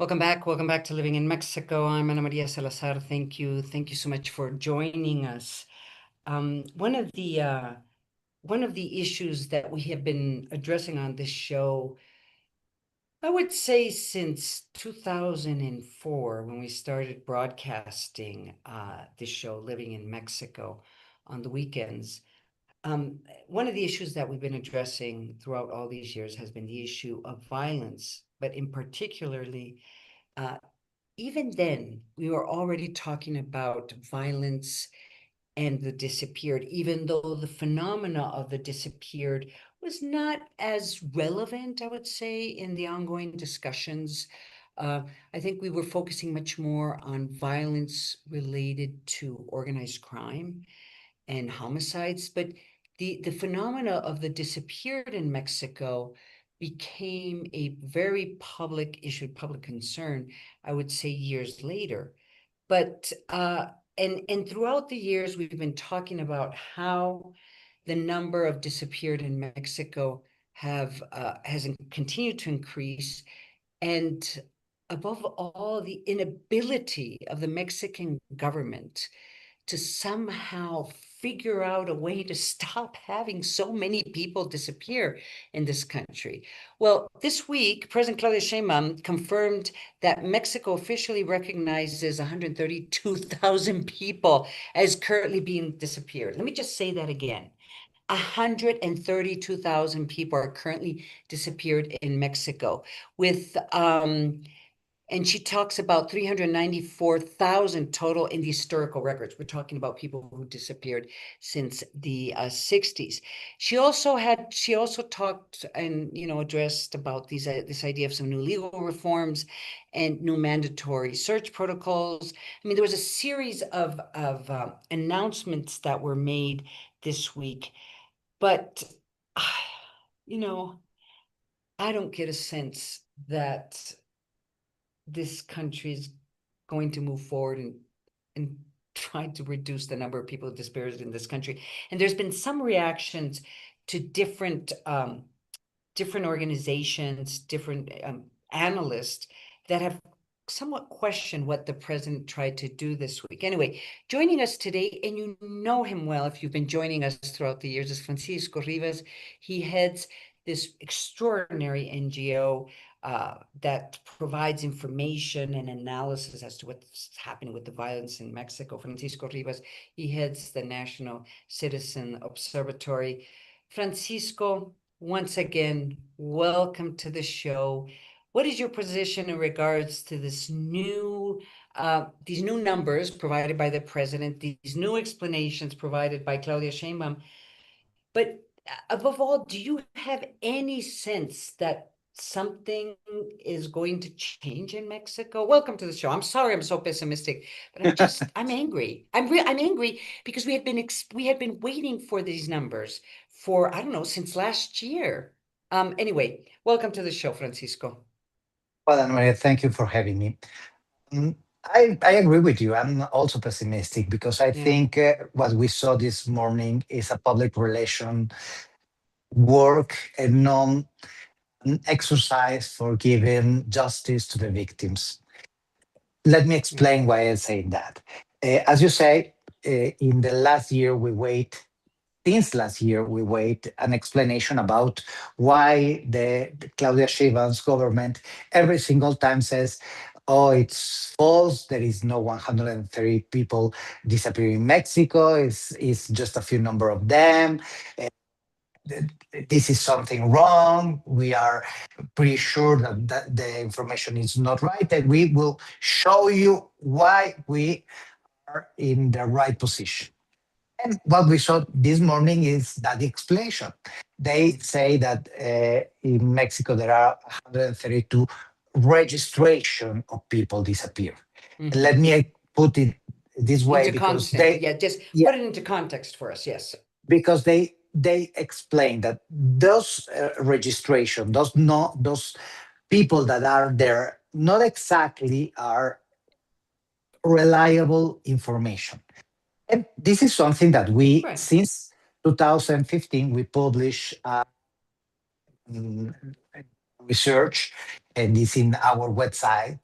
Welcome back to Living in Mexico. I'm Ana Maria Salazar. Thank you so much for joining us. One of the issues that we have been addressing on this show, I would say since 2004, when we started broadcasting this show, Living in Mexico, on the weekends. One of the issues that we've been addressing throughout all these years has been the issue of violence, but in particularly, uh, even then, we were already talking about violence and the disappeared, even though the phenomena of the disappeared was not as relevant, I would say, in the ongoing discussions. Uh, I think we were focusing much more on violence related to organized crime and homicides, but the phenomena of the disappeared in Mexico became a very public issue, public concern, I would say years later. But and throughout the years, we've been talking about how the number of disappeared in Mexico have has continued to increase, and above all, the inability of the Mexican government to somehow figure out a way to stop having so many people disappear in this country. Well, this week, President Claudia Sheinbaum confirmed that Mexico officially recognizes 132,000 people as currently being disappeared. Let me just say that again. 132,000 people are currently disappeared in Mexico, with and she talks about 394,000 total in the historical records. We're talking about people who disappeared since the 60s. She also talked and addressed about this idea of some new legal reforms and new mandatory search protocols. I mean, there was a series of announcements that were made this week, but you know, I don't get a sense that this country is going to move forward and try to reduce the number of people dispersed in this country. And there's been some reactions to different organizations, different analysts that have somewhat questioned what the president tried to do this week. Anyway, joining us today, and you know him well if you've been joining us throughout the years, is Francisco Rivas. He heads this extraordinary NGO that provides information and analysis as to what's happening with the violence in Mexico. Francisco Rivas, he heads the National Citizen Observatory. Francisco, once again, welcome to the show. What is your position in regards to these new numbers provided by the president, these new explanations provided by Claudia Sheinbaum? But above all, do you have any sense that something is going to change in Mexico? Welcome to the show. I'm sorry I'm so pessimistic, but I'm angry. I'm angry because we had been waiting for these numbers for, I don't know, since last year. Anyway, welcome to the show, Francisco. Well, Anna Maria, thank you for having me. Mm, I agree with you. I'm also pessimistic because I Yeah. think what we saw this morning is a public relation work and non an exercise for giving justice to the victims. Let me Yeah. explain why I say that. As you say, in the last year, we wait since last year, we wait an explanation about why the Claudia Sheinbaum's government every single time says, "Oh, it's false. There is no 130 people disappearing in Mexico. It's just a few number of them. Uh, This is something wrong. We are pretty sure that the information is not right, and we will show you why we are in the right position." And what we saw this morning is that explanation. They say that in Mexico there are 132 registration of people disappear. Let Mhm. me put it this way Into because context, they, yeah, just yeah, put it into context for us. Yes. because they explain that those registration, those people that are there, not exactly are reliable information. And this is something that we, Right. since 2015, we publish mm, research, and it's in our website.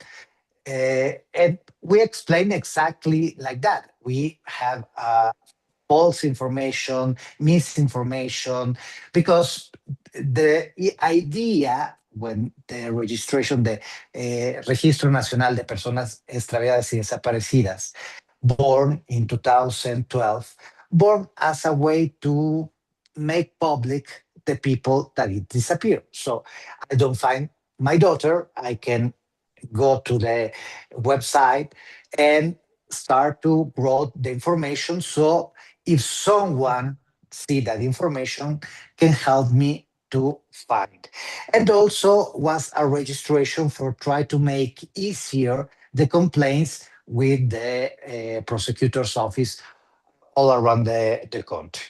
And we explain exactly like that. We have false information, misinformation, because the idea when the registration, the Registro Nacional de Personas Extraviadas y Desaparecidas, born in 2012, born as a way to make public the people that it disappeared. So I don't find my daughter, I can go to the website and start to write the information. So if someone see that information can help me to find. And also was a registration for try to make easier the complaints with the prosecutor's office all around the country.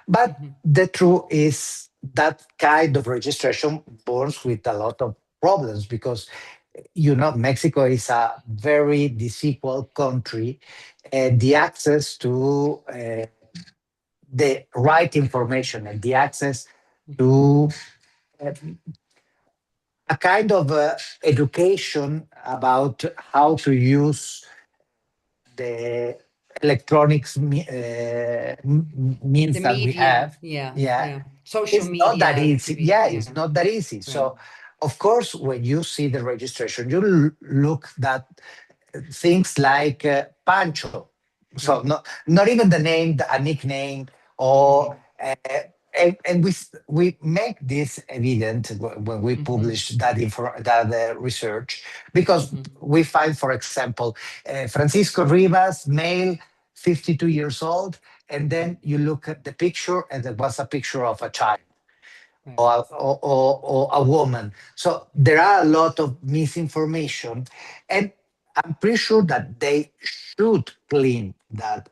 But Mhm. the truth is that kind of registration borns with a lot of problems because Mexico is a very disequal country, and the access to the right information and the access Mhm. to uh, a kind of education about how to use the electronics The means that we media, have. yeah, Yeah, yeah. Social it's not that media, easy. TV, Yeah, it's yeah, not that easy. right. So, of course, when you see the registration, you look that things like Pancho. So Right. not even the name, a nickname, Mhm. or and we make this evident when we Mhm. publish that research because Mhm. we find, for example, Francisco Rivas, male, 52 years old, and then you look at the picture, and it was a picture of a child Right. or a woman. So there are a lot of misinformation, and I'm pretty sure that they should clean that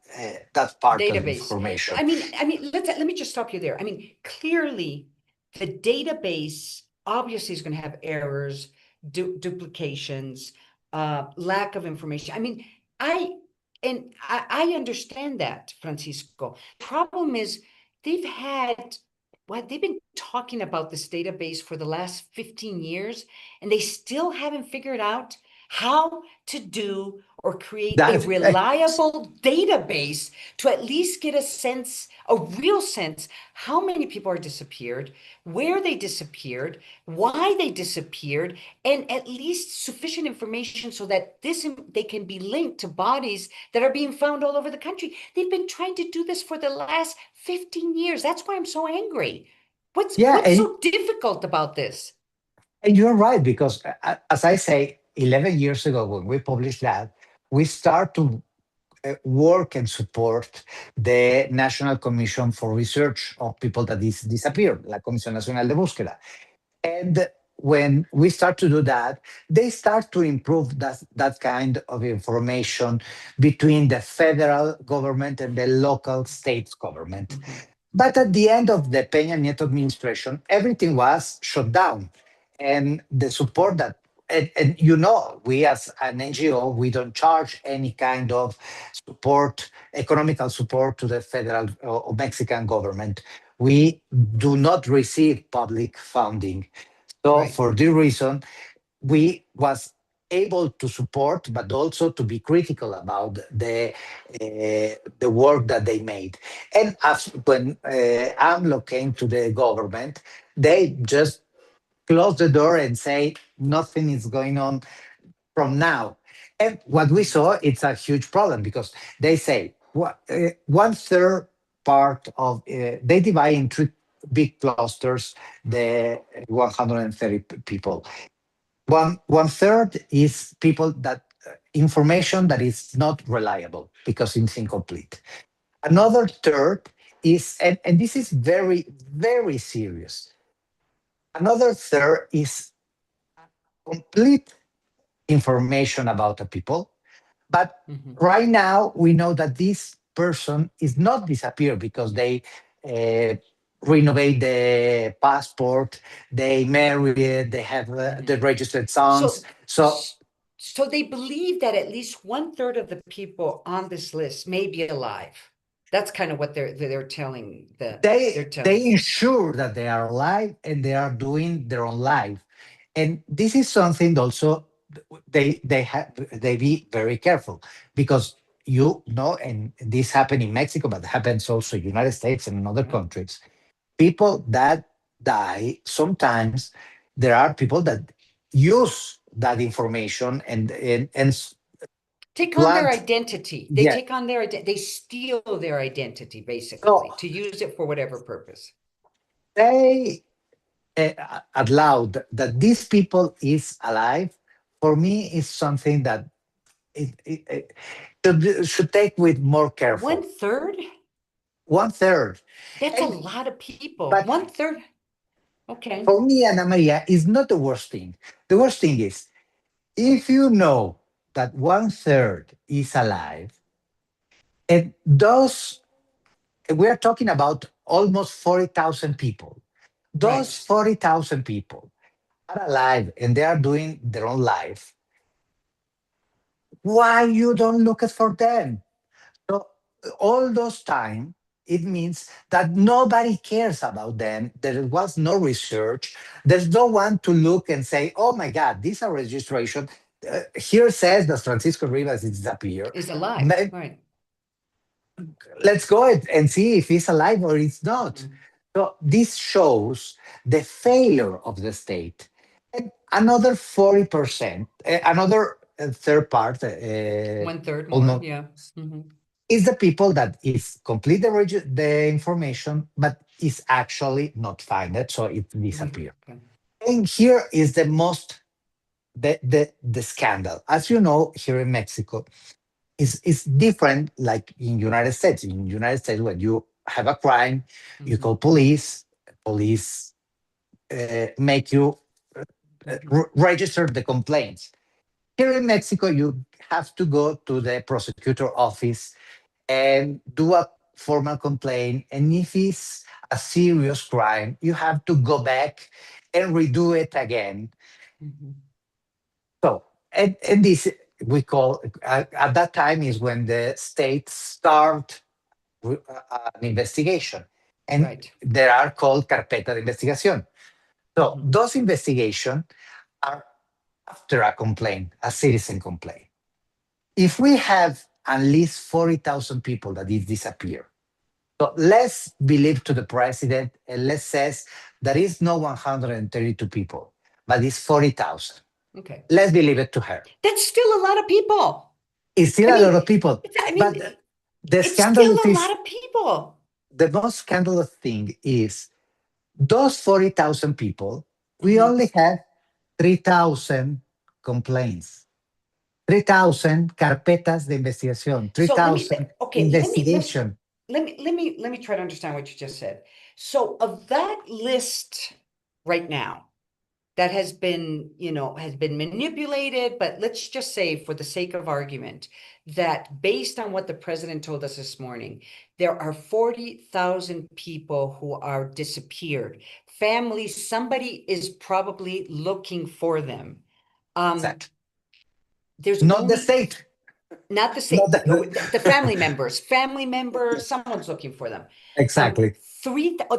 part of the Database. information. I mean, let me just stop you there. I mean, clearly, the database obviously is going to have errors, duplications, lack of information. I mean, I I understand that, Francisco. Problem is, they've had they've been talking about this database for the last 15 years, and they still haven't figured out how to do or create a That reliable database to at least get a sense, a real sense, how many people are disappeared, where they disappeared, why they disappeared, and at least sufficient information so that they can be linked to bodies that are being found all over the country. They've been trying to do this for the last 15 years. That's why I'm so angry. What's yeah, what's so difficult about this? and you're right because as I say, 11 years ago when we published that, we start to work and support the National Commission for Research of People that disappeared, la Comisión Nacional de Búsqueda. And when we start to do that, they start to improve that kind of information between the federal government and the local states government. Mhm. But at the end of the Peña Nieto administration, everything was shut down. And the support that, and we as an NGO, we don't charge any kind of support, economical support to the federal or Mexican government. We do not receive public funding. So Right. for this reason, we was able to support, but also to be critical about the work that they made. And as when AMLO came to the government, they just close the door and say nothing is going on from now. And what we Mhm. saw, it's a huge problem because they say one third part of they divide in three big clusters the 130 people. One third is people that information that is not reliable because it's incomplete. Another third is, and this is very, very serious. Another third is complete information about the people. But Mhm. right now, we know that this person is not disappeared because they uh, renovate the passport, they marry, they have Mhm. the registered sons. So, So s- so they believe that at least one third of the people on this list may be alive. That's kind of what they're telling they're they telling. ensure that they are alive and they are doing their own life. And this is something also they be very careful because you know, and this happened in Mexico, but happens also in United States and in other Yeah. countries. People that die, sometimes there are people that use that information and Take on their plant. identity. They Yeah. take on they steal their identity So basically to use it for whatever purpose. they allowed that these people is alive, for me is something that should take with more One careful. third? One third. That's a And lot of people. but One third. Okay. for me, Ana Maria, is not the worst thing. The worst thing is if you know that one third is alive, and those we are talking about almost 40,000 people. Those Right. 40,000 people are alive and they are doing their own life. Why you don't look at for them? So all those time, it means that nobody cares about them. There was no research. There's no one to look and say, "Oh my God, these are registration." Here says that Francisco Rivas is disappeared. Is alive. Right. Let's go and see if he's alive or he's not. Mhm. So this shows the failure of the state. And another 40%, another third part, One third more. almost Yeah. Hmm. is the people that is complete the information, but is actually not find it, so it disappeared. Okay. And here is the most the scandal. As you know, here in Mexico, is different like in United States. In United States, when you have a crime, you Hmm. call police, police make you Hmm. register the complaints. Here in Mexico, you have to go to the prosecutor office and do a formal complaint. And if it's a serious crime, you have to go back and redo it again. Hmm. So, and this we call at that time is when the states start an investigation, and Right. there are called carpeta de investigación. So Hmm. those investigations are after a complaint, a citizen complaint. If we have at least 40,000 people that is disappear, so let's believe to the president and let's says there is no 132 people, but it's 40,000. Okay. Let's believe it to her. That's still a lot of people. It's I still a lot mean, of people, I mean, but the it's still scandalous a lot is of people. the most scandalous thing is those 40,000 people, we Hmm. only have 3,000 complaints, 3,000 carpetas de investigación, So let me, 3,000 okay, investigation. let me try to understand what you just said. So of that list right now, that has been, has been manipulated, but let's just say for the sake of argument, that based on what the president told us this morning, there are 40,000 people who are disappeared. Families, somebody is probably looking for them. Um, Exactly. there's Not the only state. not the Not same, the, the family members, someone's looking for them. exactly.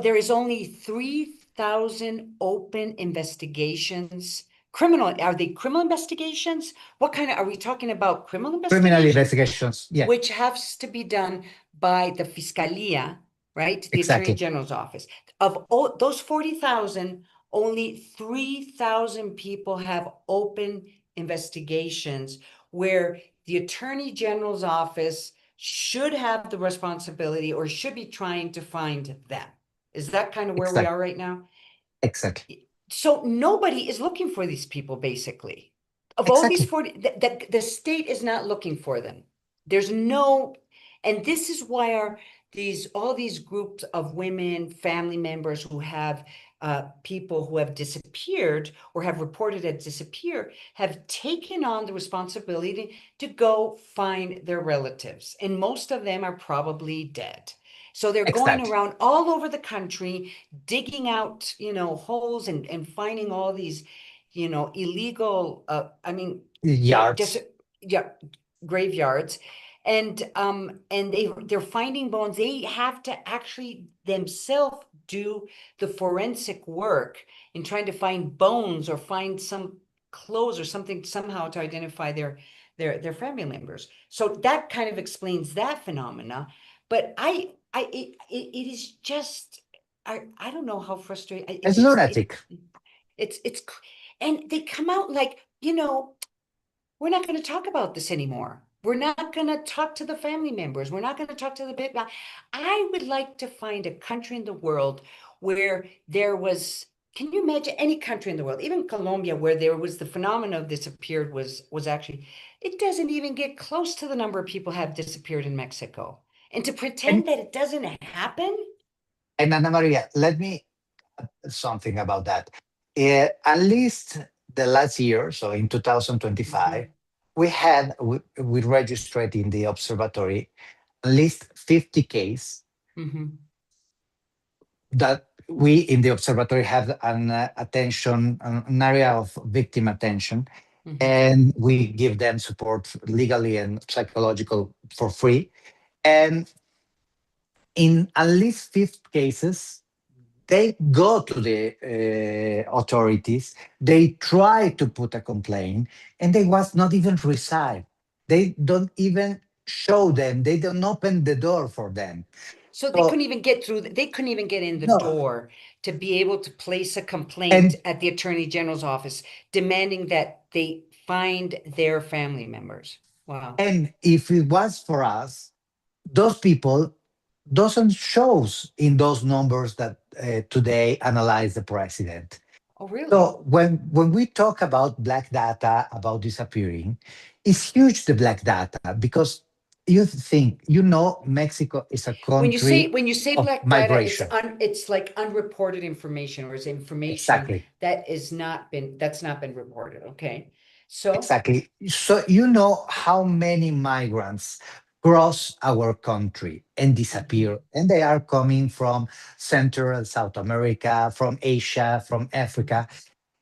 There is only 3,000 open investigations. Are they criminal investigations? What kind of, are we talking about criminal Criminal investigations? investigations. Yeah, Which has to be done by the Fiscalia, right? The Attorney exactly. General's office. Of all those 40,000, only 3,000 people have open investigations where the Attorney General's office should have the responsibility or should be trying to find them. Is that kind of where we Exactly. are right now? Exactly. So nobody is looking for these people, basically. Of all these Exactly. 40, the state is not looking for them. There's no, And this is why all these groups of women, family members who have people who have disappeared or have reported as disappear have taken on the responsibility to go find their relatives. And most of them are probably dead. So they're going Exactly. around all over the country, digging out, holes and finding all these, illegal, Yards. yeah, graveyards. And they're finding bones. They have to actually themselves do the forensic work in trying to find bones or find some clothes or something somehow to identify their family members. So that kind of explains that phenomena. But it is just, I don't know how frustrating It's lunatic. it's and they come out like, we're not going to talk about this anymore. We're not going to talk to the family members. We're not going to talk to the big. I would like to find a country in the world where there was. Can you imagine any country in the world, even Colombia, where there was the phenomenon of disappeared was actually, it doesn't even get close to the number of people have disappeared in Mexico. And to And pretend that it doesn't happen. and Ana Maria, let me add something about that. At least the last year, so in 2025, Mhm, we registered in the observatory at least 50 cases mhm, that we in the observatory have an area of victim attention, mhm. and we give them support legally and psychological for free. And in at least 50 cases, they go to the authorities, they try to put a complaint, and they was not even received. They don't even show them, they don't open the door for them. So they couldn't So even get through, they couldn't even get in the no. door to be able to place a complaint And at the Attorney General's office demanding that they find their family members. Wow. and if it was for us, those people doesn't shows in those numbers that today analyze the president. Oh, really? So when we talk about black data about disappearing, it's huge the black data because you think Mexico is a country When you say of black data, migration. it's like unreported information, or it's information Exactly. that's not been reported. Okay. So, Exactly. So how many migrants cross our country and mhm, disappear, and they are coming from Central and South America, from Asia, from mhm, Africa,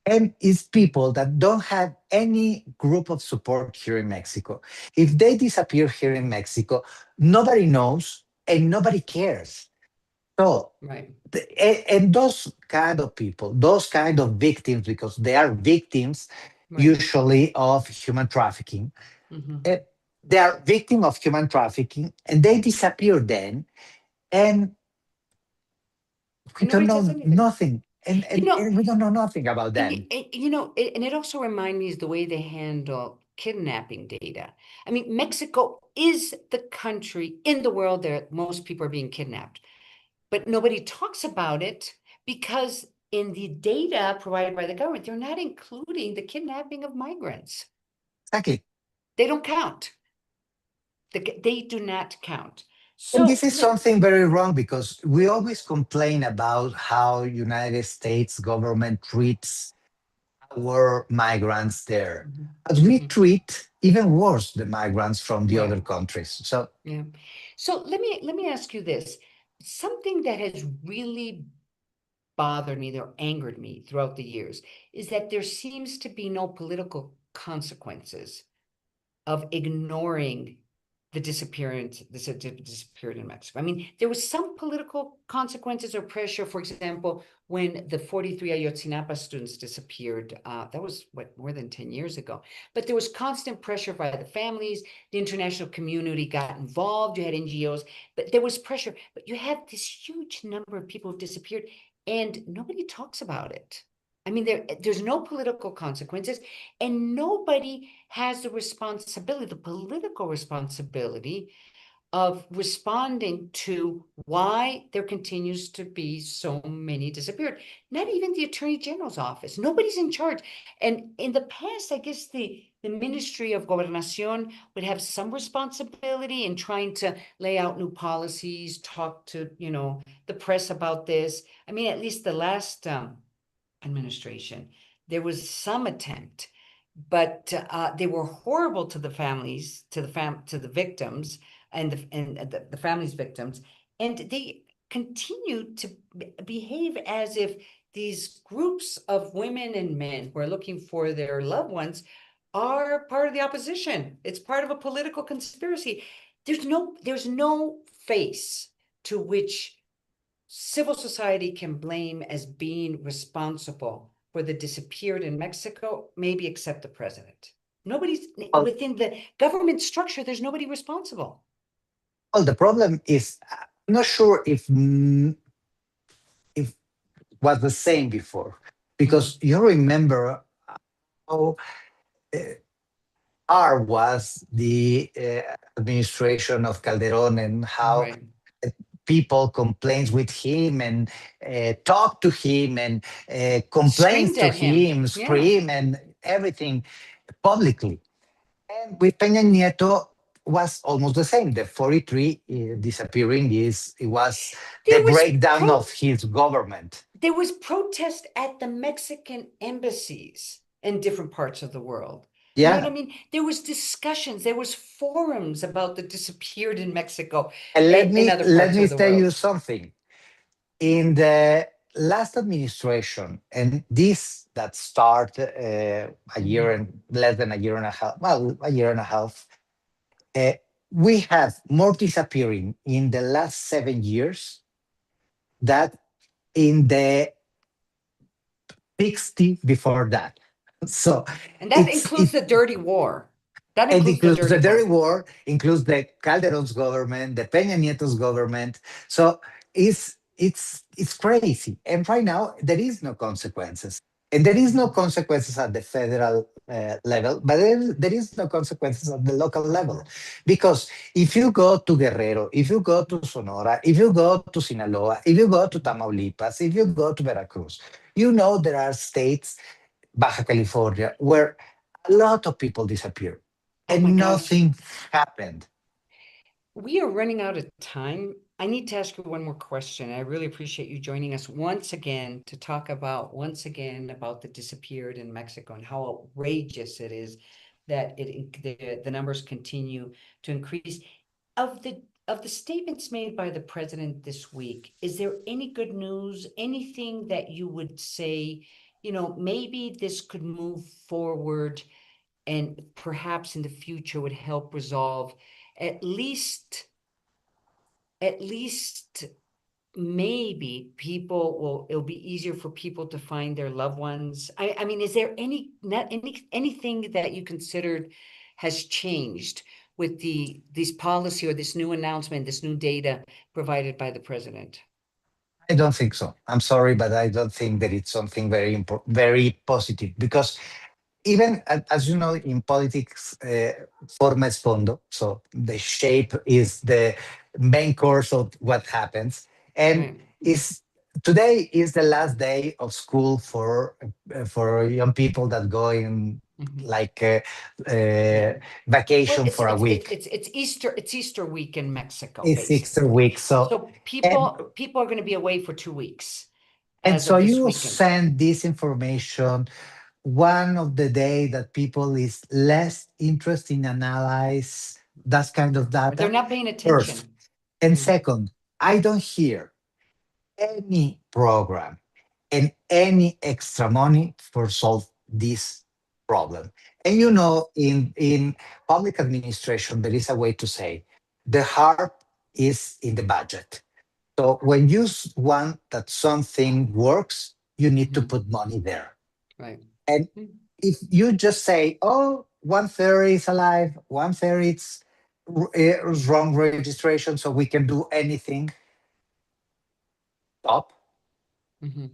and it's people that don't have any group of support here in Mexico. If they disappear here in Mexico, nobody knows and nobody cares. So, right, and those kind of people, those kind of victims, because they are victims right. usually of human trafficking, Mhm. eh, they are victim of human trafficking and they disappear then, and we And don't nobody says know anything. nothing. And, You and, know, and we don't know nothing about them. and it also reminds me is the way they handle kidnapping data. I mean, Mexico is the country in the world that most people are being kidnapped, but nobody talks about it because in the data provided by the government, they're not including the kidnapping of migrants. Exactly. They don't count. They do not count. And this So, is something very wrong because we always complain about how United States government treats our migrants there. mhm, But we mhm, treat even worse the migrants from the right, other countries. So yeah. So let me ask you this. Something that has really bothered me or angered me throughout the years is that there seems to be no political consequences of ignoring the disappearance, disappeared in Mexico. I mean, there was some political consequences or pressure. For example, when the 43 Ayotzinapa students disappeared, that was what, more than 10 years ago. But there was constant pressure by the families. The international community got involved. You had NGOs, but there was pressure. But you had this huge number of people who disappeared, and nobody talks about it. I mean, there's no political consequences, and nobody has the responsibility, the political responsibility of responding to why there continues to be so many disappeared. Not even the Attorney General's office. Nobody's in charge. And in the past, I guess the Ministry of Gobernación would have some responsibility in trying to lay out new policies, talk to, the press about this. I mean, at least the last administration, there was some attempt, but they were horrible to the families, to the victims, and the families' victims, and they continue to behave as if these groups of women and men who are looking for their loved ones are part of the opposition. It's part of a political conspiracy. There's no face to which civil society can blame as being responsible for the disappeared in Mexico, maybe except the president. Nobody's Well, within the government structure, there's nobody responsible. well, the problem is, I'm not sure if was the same before, Mhm. because you remember how uh, hard was the administration of Calderon, and how Right. people complains with him, and talk to him, and complains Screamed to at him. him, Yeah. scream and everything publicly. And with Peña Nieto was almost the same. The 43 disappearing it was the There was breakdown pro of his government. there was protest at the Mexican embassies in different parts of the world. You know what I Yeah. mean? There was discussions, there was forums about the disappeared in Mexico, And in other let parts me of the tell you world. something. In the last administration, and this that started a year Mhm. and less than a year and a half, well, a year and a half, uh, we have more disappearing in the last 7 years that in the 60 before that. So And that it's includes it the dirty war. That and includes the includes the dirty dirty war. war, includes the Calderon's government, the Peña Nieto's government. So it's crazy. And right now there is no consequences, and there is no Mhm. consequences at the federal level, but there is no consequences at the local level, Mhm. because if you go to Guerrero, if you go to Sonora, if you go to Sinaloa, if you go to Mhm. Tamaulipas, if you go to Veracruz, you know there are states, Baja California, where a lot of people disappear Oh my and gosh. nothing happened. We are running out of time. I need to ask you one more question. I really appreciate you joining us once again to talk about the disappeared in Mexico and how outrageous it is that the numbers continue to increase. Of the statements made by the president this week, is there any good news? Anything that you would say, maybe this could move forward and perhaps in the future would help resolve at least at least maybe it'll be easier for people to find their loved ones. I mean, is there anything that you considered has changed with this policy or this new announcement, this new data provided by the president? I don't think so. I'm sorry, but I don't think that it's something very positive, because even as you know, in politics, forma es fondo. So the shape is the main course of what happens. And Right. is today is the last day of school for young people that go in, Mhm. like Yeah. Well, vacation it's for a it's it's week. it's it's Easter. It's Easter week in Mexico, It's Easter basically. week. So So and people are going to be away for 2 weeks and as so of this you weekend. send this information one of the day that people is less interested in analyze that kind of They're data, not paying first. attention. And Yeah. second, I don't hear any program and any extra money for solve this problem. And you Right. know, in public administration there is a way to say the heart is in the budget. So when you want that something works, you need to Hmm. put money there. Right. And Mm. if you just say, oh, one third is alive, one third is wrong registration, so we can do anything, stop. Mhm.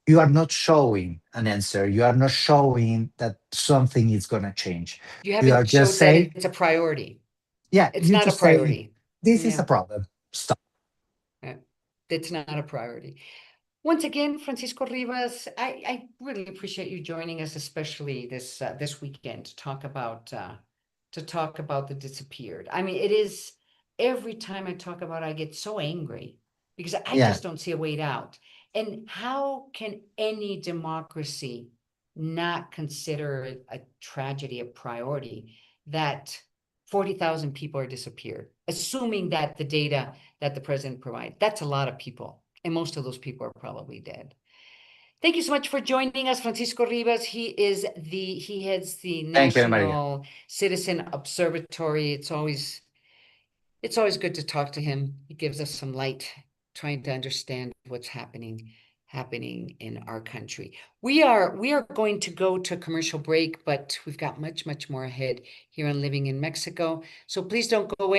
You are not showing an answer. You are not showing that something is going to change. You You are haven't just showed that say, it's a priority. yeah, It's you not a just say, priority. this is Yeah. a problem. Stop. Yeah. It's not a priority. Once again, Francisco Rivas, I really appreciate you joining us, especially this weekend to talk about the disappeared. I mean, it is every time I talk about it, I get so angry because I Yeah, just don't see a way out. And how can any democracy not consider it a tragedy a priority that 40,000 people are disappeared, assuming that the data that the president provides, that's a lot of people. And most of those people are probably dead. Thank you so much for joining us, Francisco Rivas. He heads the thank you, Maria. National Citizen Observatory. It's always good to talk to him. He gives us some light, trying to understand what's happening in our country. We are going to go to a commercial break, but we've got much more ahead here on Living in Mexico. So please don't go away.